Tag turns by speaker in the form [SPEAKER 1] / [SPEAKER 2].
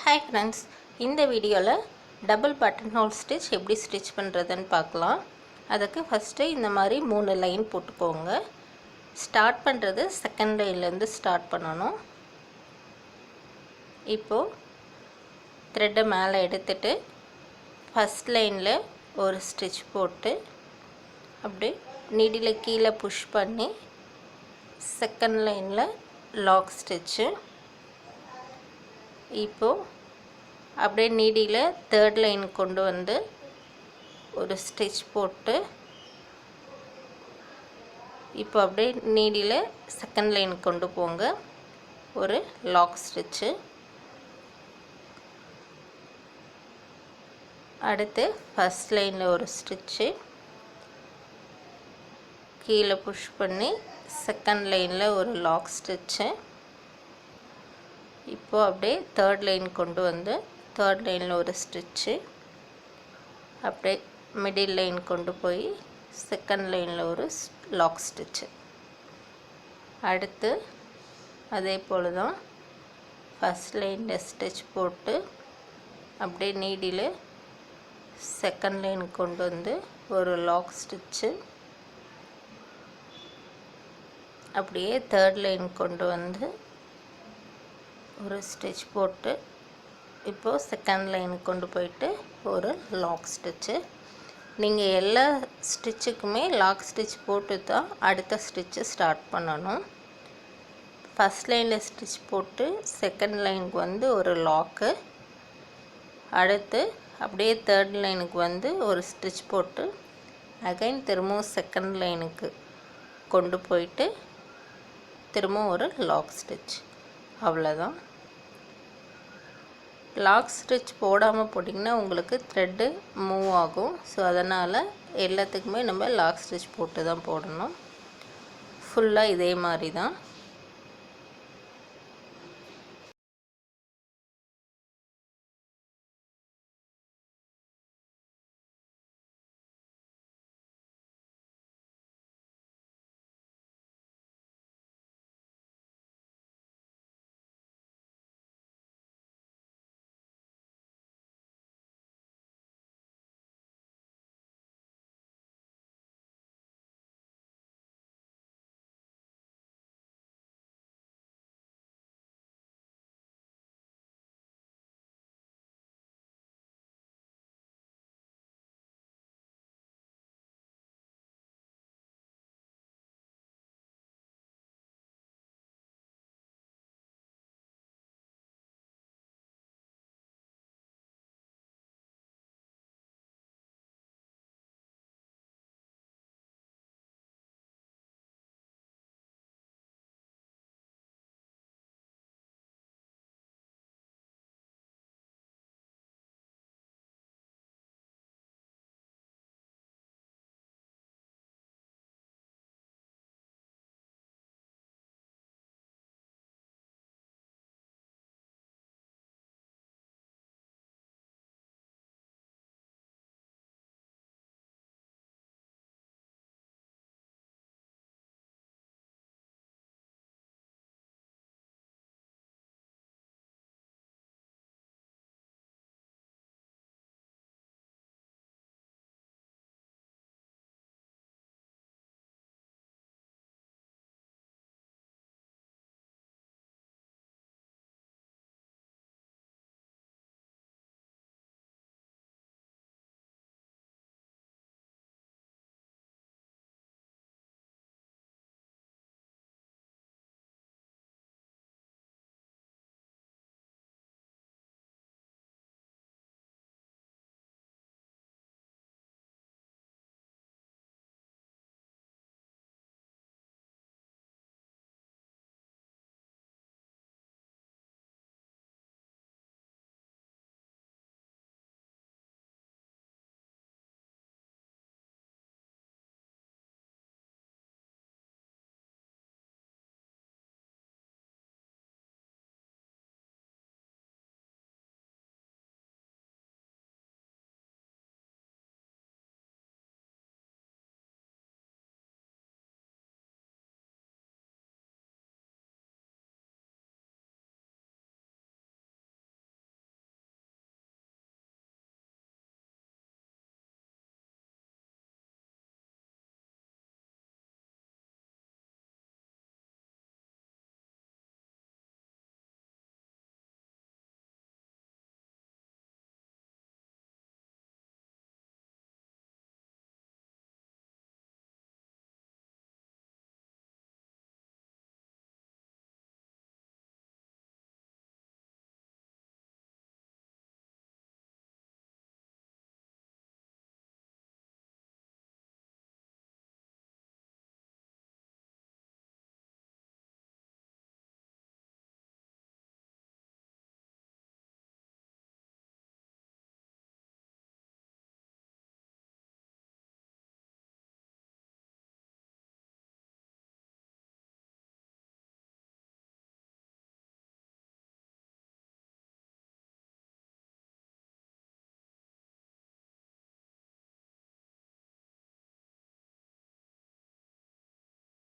[SPEAKER 1] Hi friends, இந்த வீடியோவில் double button whole stitch எப்படி ஸ்டிச் பண்ணுறதுன்னு பார்க்கலாம். அதுக்கு ஃபஸ்ட்டு இந்த மாதிரி 3 லைன் போட்டுக்கோங்க. ஸ்டார்ட் பண்ணுறது செகண்ட் லைன்லேருந்து ஸ்டார்ட் பண்ணணும். இப்போது த்ரெட்டை மேலே எடுத்துட்டு ஃபஸ்ட் லைனில் ஒரு ஸ்டிச் போட்டு அப்படியே நீடில் கீழே புஷ் பண்ணி செகண்ட் லைனில் லாக் ஸ்டிச்சு. இப்போது அப்படியே நீடியில் தேர்ட் லைன் கொண்டு வந்து ஒரு ஸ்டிச் போட்டு இப்போ அப்படியே நீடியில் செகண்ட் லைன் கொண்டு போங்க, ஒரு லாக் ஸ்டிச்சு. அடுத்து ஃபஸ்ட் லைனில் ஒரு ஸ்டிச்சு, கீழே புஷ் பண்ணி செகண்ட் லைனில் ஒரு லாக் ஸ்டிச்சு. இப்போது அப்படியே தேர்ட் லைன் கொண்டு வந்து தேர்ட் லைனில் ஒரு ஸ்டிச்சு, அப்படியே மிடில் லைன் கொண்டு போய் செகண்ட் லைனில் ஒரு லாக் ஸ்டிச்சு. அடுத்து அதே போல் தான் ஃபஸ்ட் லைனில் ஸ்டிச் போட்டு அப்படியே நீடில் செகண்ட் லைன் கொண்டு வந்து ஒரு லாக் ஸ்டிச்சு, அப்படியே தேர்ட் லைன் கொண்டு வந்து ஒரு ஸ்டிச் போட்டு இப்போது செகண்ட் லைனுக்கு கொண்டு போயிட்டு ஒரு லாக் ஸ்டிச்சு. நீங்கள் எல்லா ஸ்டிச்சுக்குமே லாக் ஸ்டிச் போட்டு தான் அடுத்த ஸ்டிச்சு ஸ்டார்ட் பண்ணணும். ஃபஸ்ட் லைனில் ஸ்டிச் போட்டு செகண்ட் லைனுக்கு வந்து ஒரு லாக்கு, அடுத்து அப்படியே தேர்ட் லைனுக்கு வந்து ஒரு ஸ்டிச் போட்டு அகைன் திரும்பவும் செகண்ட் லைனுக்கு கொண்டு போயிட்டு திரும்பவும் ஒரு லாக் ஸ்டிச். அவ்வளோதான். லாக் ஸ்டிச் போடாமல் போட்டிங்கன்னா உங்களுக்கு த்ரெட்டு மூவ் ஆகும். ஸோ அதனால் எல்லாத்துக்குமே நம்ம லாக் ஸ்டிச் போட்டு தான் போடணும். ஃபுல்லாக இதே மாதிரி தான்.